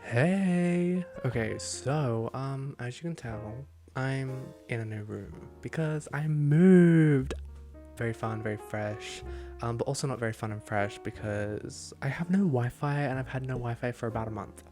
Hey. Okay, so as you can tell, I'm in a new room because I moved. Very fun, very fresh. But also not very fun and fresh because I have no Wi-Fi and I've had no Wi-Fi for about a month.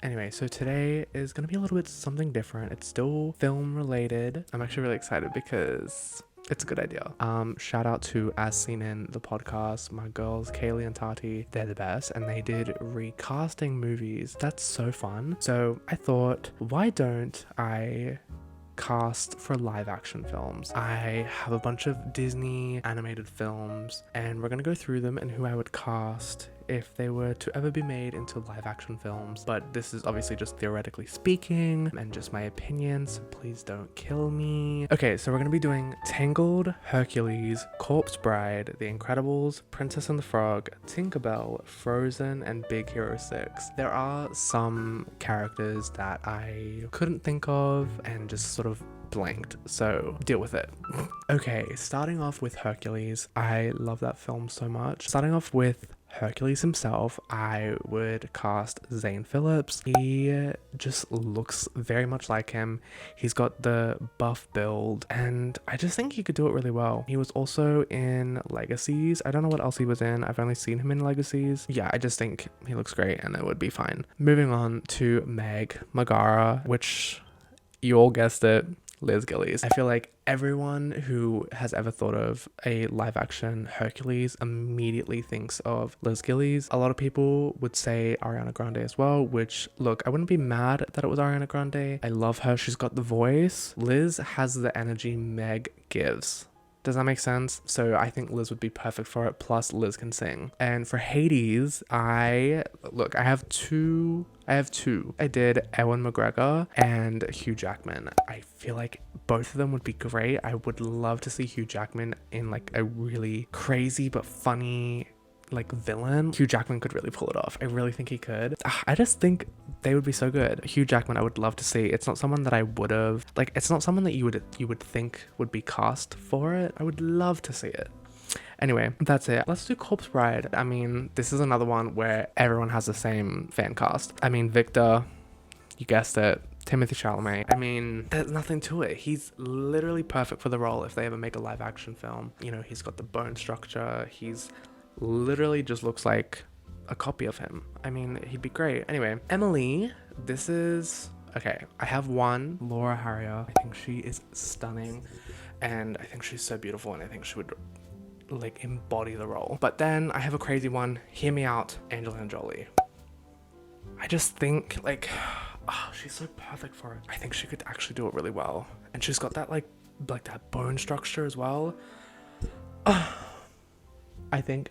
Anyway, so today is gonna be a little bit something different. It's still film related. I'm actually really excited because it's a good idea. Shout out to As Seen in the podcast, my girls Kaylee and Tati. They're the best, and they did recasting movies. That's so fun. So I thought, why don't I cast for live action films? I have a bunch of Disney animated films and we're gonna go through them and who I would cast if they were to ever be made into live action films. But this is obviously just theoretically speaking and just my opinion, so please don't kill me. Okay, so we're gonna be doing Tangled, Hercules, Corpse Bride, The Incredibles, Princess and the Frog, Tinkerbell, Frozen, and Big Hero 6. There are some characters that I couldn't think of and just sort of blanked, so deal with it. Okay, starting off with Hercules. I love that film so much. Starting off with Hercules himself, I would cast Zane Phillips. He just looks very much like him. He's got the buff build and I just think he could do it really well. He was also in Legacies. I don't know what else he was in. I've only seen him in Legacies. Yeah, I just think he looks great and it would be fine. Moving on to Meg Megara, which you all guessed it, Liz Gillies. I feel like everyone who has ever thought of a live action Hercules immediately thinks of Liz Gillies. A lot of people would say Ariana Grande as well, which, look, I wouldn't be mad that it was Ariana Grande. I love her. She's got the voice. Liz has the energy Meg gives. Does that make sense? So I think Liz would be perfect for it. Plus Liz can sing. And for Hades, I have two. I did Ewan McGregor and Hugh Jackman. I feel like both of them would be great. I would love to see Hugh Jackman in like a really crazy but funny like villain. Hugh Jackman could really pull it off. I really think he could. I just think they would be so good. Hugh Jackman I would love to see. It's not someone that I would have like, it's not someone that you would think would be cast for it. I would love to see it. Anyway, that's it. Let's do Corpse Bride. I mean, this is another one where everyone has the same fan cast. I mean, Victor, you guessed it, Timothy Chalamet. I mean, there's nothing to it. He's literally perfect for the role if they ever make a live action film. You know, he's got the bone structure. He's literally just looks like a copy of him. I mean, he'd be great. Anyway, Emily, this is... Okay, I have one, Laura Harrier. I think she is stunning and I think she's so beautiful and I think she would like embody the role. But then I have a crazy one, hear me out, Angelina Jolie. I just think like, oh, she's so perfect for it. I think she could actually do it really well. And she's got that like that bone structure as well. I think,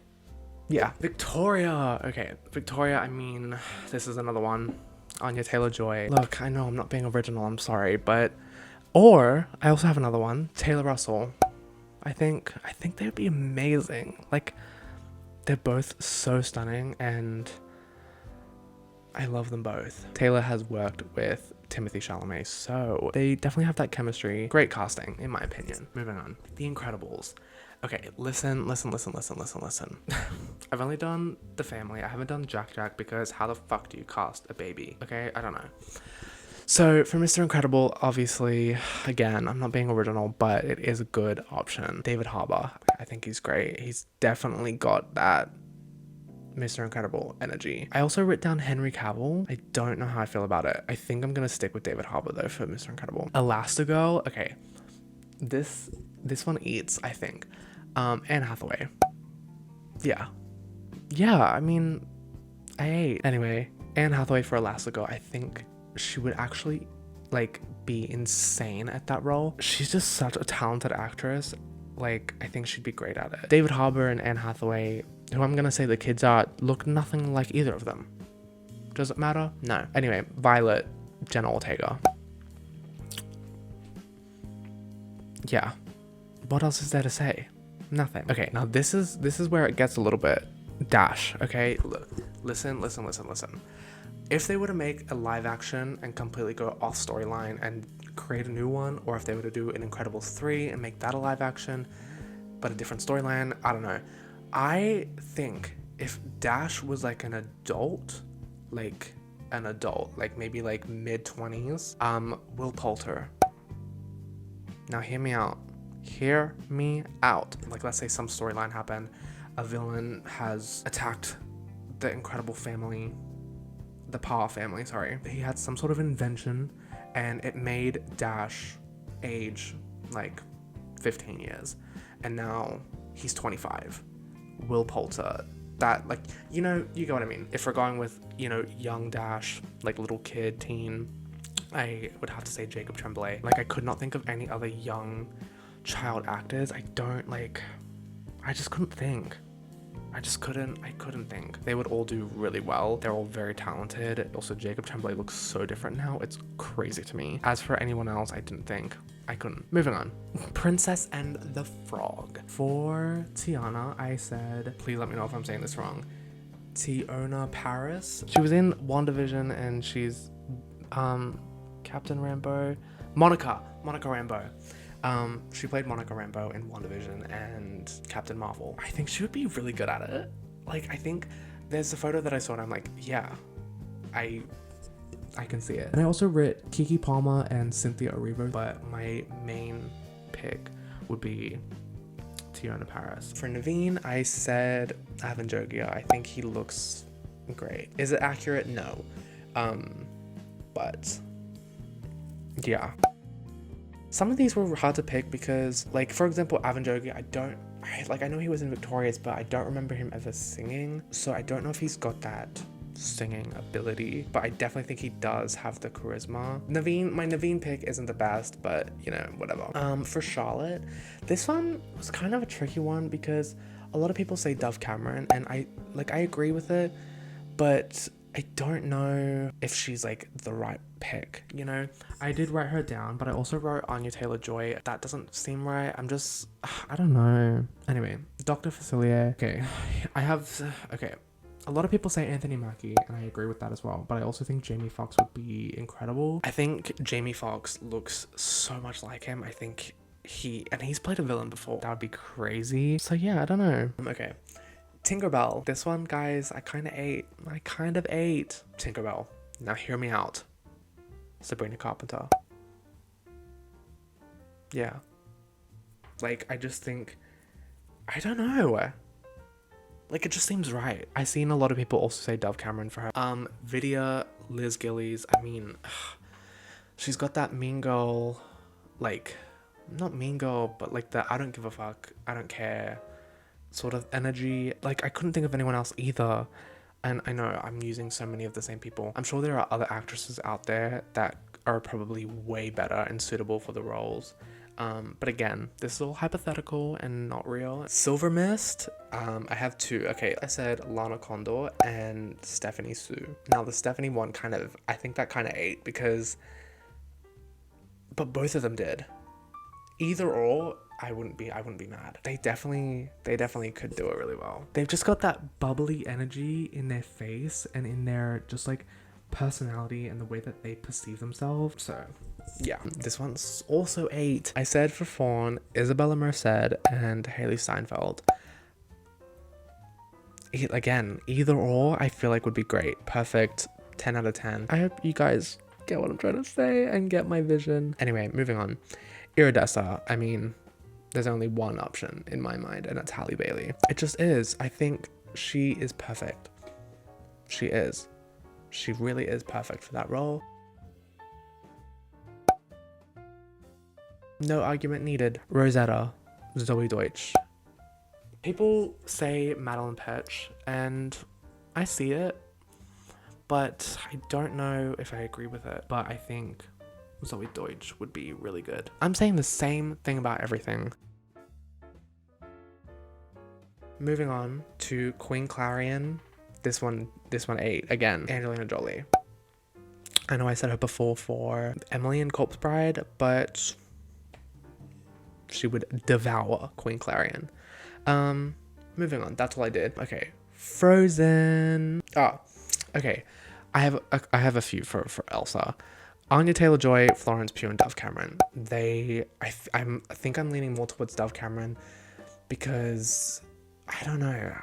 yeah. Victoria. Okay, Victoria, I mean, this is another one. Anya Taylor-Joy. Look, I know I'm not being original, I'm sorry, but... Or, I also have another one, Taylor Russell. I think they would be amazing. Like, they're both so stunning and I love them both. Taylor has worked with Timothy Chalamet, so they definitely have that chemistry. Great casting, in my opinion. Moving on. The Incredibles. Okay, listen. I've only done The Family. I haven't done Jack because how the fuck do you cast a baby? Okay, I don't know. So for Mr. Incredible, obviously, again, I'm not being original, but it is a good option. David Harbour. I think he's great. He's definitely got that Mr. Incredible energy. I also wrote down Henry Cavill. I don't know how I feel about it. I think I'm gonna stick with David Harbour though for Mr. Incredible. Elastigirl. Okay, this one eats, I think. Anne Hathaway. Yeah, I mean, I ate. Anyway, Anne Hathaway for Elastigirl. I think she would actually like be insane at that role. She's just such a talented actress. Like, I think she'd be great at it. David Harbour and Anne Hathaway, who I'm gonna say the kids are, look nothing like either of them. Does it matter? No. Anyway, Violet, Jenna Ortega. Yeah. What else is there to say? Nothing. Okay, now this is where it gets a little bit dash, okay? Listen. If they were to make a live action and completely go off storyline and create a new one, or if they were to do an Incredibles 3 and make that a live action, but a different storyline, I don't know. I think if Dash was like an adult, like maybe like mid-20s, Will Poulter. Now hear me out. Hear me out. Like, let's say some storyline happened. A villain has attacked the Incredible Family, the Power Family, sorry. He had some sort of invention and it made Dash age like 15 years. And now he's 25. Will Poulter. That, like, you know, you get what I mean. If we're going with, you know, young Dash, like little kid, teen, I would have to say Jacob Tremblay. Like, I could not think of any other young child actors. I just couldn't think. I couldn't think. They would all do really well. They're all very talented. Also, Jacob Tremblay looks so different now. It's crazy to me. As for anyone else, I didn't think. I couldn't. Moving on. Princess and the Frog. For Tiana, I said, please let me know if I'm saying this wrong, Tiona Paris. She was in WandaVision and she's Captain Rambeau. Monica Rambeau. She played Monica Rambeau in WandaVision and Captain Marvel. I think she would be really good at it. Like, I think there's a photo that I saw and I'm like, yeah, I can see it. And I also wrote Keke Palmer and Cynthia Erivo, but my main pick would be Tiona Paris. For Naveen, I said Avon Jogia. I think he looks great. Is it accurate? No. But yeah. Some of these were hard to pick because, like, for example, Avon Jogia, I know he was in Victorious, but I don't remember him ever singing. So I don't know if he's got that singing ability, but I definitely think he does have the charisma. My Naveen pick isn't the best, but you know, whatever. For Charlotte, this one was kind of a tricky one because a lot of people say Dove Cameron, and I agree with it, but I don't know if she's like the right pick, you know? I did write her down, but I also wrote Anya Taylor-Joy. That doesn't seem right. I don't know. Anyway, Dr. Facilier. Okay, a lot of people say Anthony Mackie, and I agree with that as well, but I also think Jamie Foxx would be incredible. I think Jamie Foxx looks so much like him. I think he's played a villain before. That would be crazy. So yeah, I don't know. Okay. Tinkerbell. This one, guys, I kind of ate. Tinkerbell. Now hear me out. Sabrina Carpenter. Yeah. Like, I just think, I don't know. Like, it just seems right. I've seen a lot of people also say Dove Cameron for her. Vidya Liz Gillies. I mean, she's got that mean girl, like, not mean girl, but like the I don't give a fuck, I don't care sort of energy. Like, I couldn't think of anyone else either. And I know I'm using so many of the same people. I'm sure there are other actresses out there that are probably way better and suitable for the roles. But again, this is all hypothetical and not real. Silver Mist, I have two. Okay, I said Lana Condor and Stephanie Sue. Now the Stephanie one I think that kind of ate but both of them did. Either or, I wouldn't be mad. They definitely could do it really well. They've just got that bubbly energy in their face and in their just like personality and the way that they perceive themselves. So yeah, this one's also 8. I said for Fawn, Isabella Merced and Haley Steinfeld. Again, either or I feel like would be great. Perfect. 10 out of 10. I hope you guys get what I'm trying to say and get my vision. Anyway, moving on. Iridessa. I mean, there's only one option in my mind, and that's Halle Bailey. It just is. I think she is perfect. She is. She really is perfect for that role. No argument needed. Rosetta, Zoe Deutsch. People say Madeline Petch, and I see it, but I don't know if I agree with it. But I think Zoe Deutsch would be really good. I'm saying the same thing about everything. Moving on to Queen Clarion. This one 8. Again, Angelina Jolie. I know I said her before for Emily and Corpse Bride, but she would devour Queen Clarion. Moving on. That's all I did. Okay. Frozen. Okay. I have a few for Elsa. Anya Taylor-Joy, Florence Pugh, and Dove Cameron. I think I'm leaning more towards Dove Cameron because I don't know.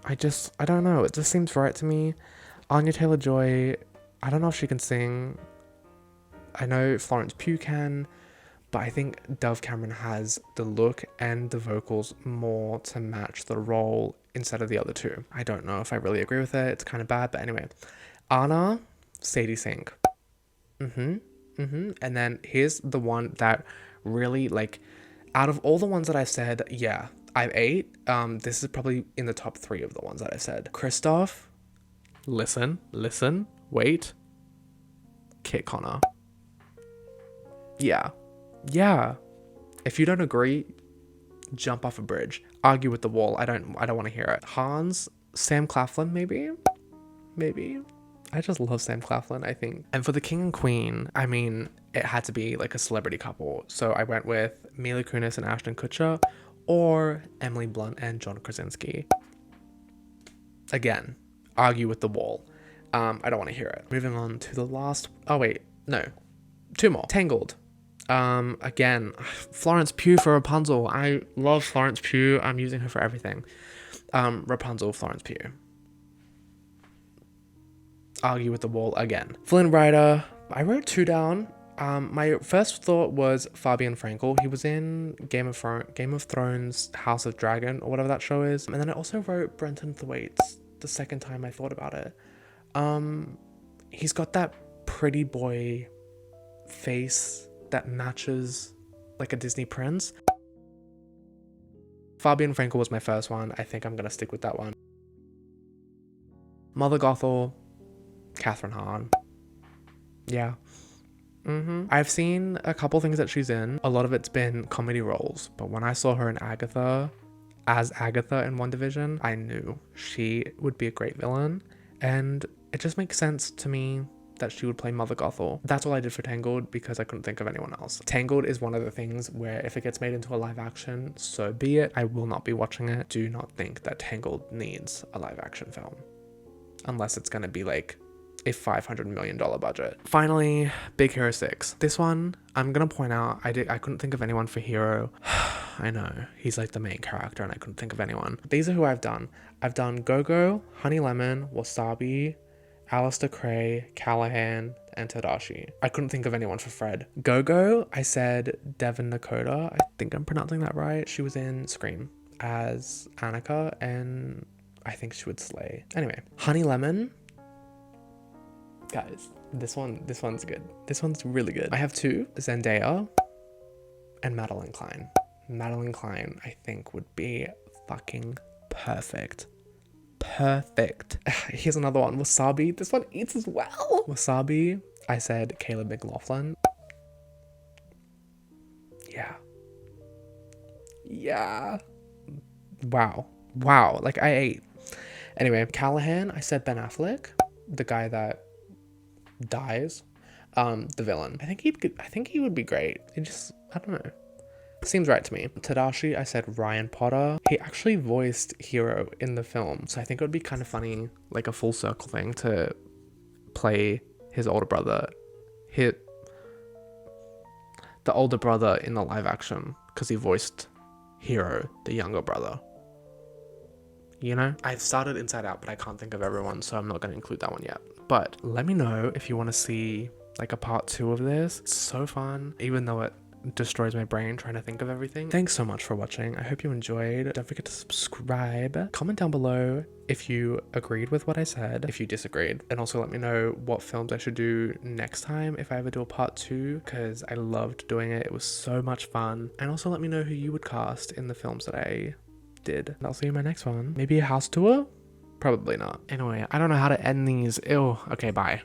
I I don't know. It just seems right to me. Anya Taylor-Joy, I don't know if she can sing. I know Florence Pugh can, but I think Dove Cameron has the look and the vocals more to match the role instead of the other two. I don't know if I really agree with it. It's kind of bad, but anyway. Anna, Sadie Sink. And then here's the one that really, like, out of all the ones that I've said, yeah, I've 8. This is probably in the top 3 of the ones that I've said. Christoph, listen, wait. Kit Connor. Yeah. If you don't agree, jump off a bridge. Argue with the wall. I don't want to hear it. Hans, Sam Claflin, maybe. I just love Sam Claflin, I think. And for the king and queen, I mean, it had to be like a celebrity couple. So I went with Mila Kunis and Ashton Kutcher, or Emily Blunt and John Krasinski. Again, argue with the wall. I don't want to hear it. Moving on to the last, oh wait, no, 2 more. Tangled. Again, Florence Pugh for Rapunzel. I love Florence Pugh. I'm using her for everything. Rapunzel, Florence Pugh. Argue with the wall again. Flynn Rider. I wrote 2 down. My first thought was Fabian Frankel. He was in Game of Thrones, House of Dragon, or whatever that show is. And then I also wrote Brenton Thwaites the second time I thought about it. He's got that pretty boy face that matches like a Disney prince. Fabian Frankel was my first one. I think I'm gonna stick with that one. Mother Gothel, Catherine Hahn. Yeah. I've seen a couple things that she's in. A lot of it's been comedy roles, but when I saw her in Agatha, as Agatha in WandaVision, I knew she would be a great villain, and it just makes sense to me that she would play Mother Gothel. That's all I did for Tangled because I couldn't think of anyone else. Tangled is one of the things where if it gets made into a live action, so be it. I will not be watching it. Do not think that Tangled needs a live action film, unless it's gonna be like a $500 million budget. Finally, Big Hero 6. This one, I'm gonna point out, I couldn't think of anyone for Hero. I know, he's like the main character and I couldn't think of anyone. These are who I've done. I've done Go-Go, Honey Lemon, Wasabi, Alistair Cray, Callahan, and Tadashi. I couldn't think of anyone for Fred. Go-Go, I said Devon Nakota. I think I'm pronouncing that right. She was in Scream as Annika, and I think she would slay. Anyway, Honey Lemon, guys, this one's good. This one's really good. I have 2, Zendaya and Madeline Klein. Madeline Klein, I think, would be fucking perfect. Here's another one. Wasabi. This one eats as well. Wasabi, I said Caleb McLaughlin. Yeah. Wow. Like, I ate. Anyway, Callahan, I said Ben Affleck, the guy that dies, the villain. I think he would be great. It just, I don't know, seems right to me. Tadashi, I said Ryan Potter. He actually voiced Hero in the film, so I think it would be kind of funny, like a full circle thing, to play his older brother, the older brother in the live action, because he voiced Hero, the younger brother. You know, I've started Inside Out, but I can't think of everyone, so I'm not going to include that one yet. But let me know if you want to see like a part 2 of this. It's so fun, even though it destroys my brain trying to think of everything. Thanks so much for watching. I hope you enjoyed. Don't forget to subscribe. Comment down below if you agreed with what I said, if you disagreed, and also let me know what films I should do next time if I ever do a part 2, because I loved doing it. It was so much fun. And also let me know who you would cast in the films that I did. And I'll see you in my next one. Maybe a house tour? Probably not. Anyway, I don't know how to end these. Ew. Okay, bye.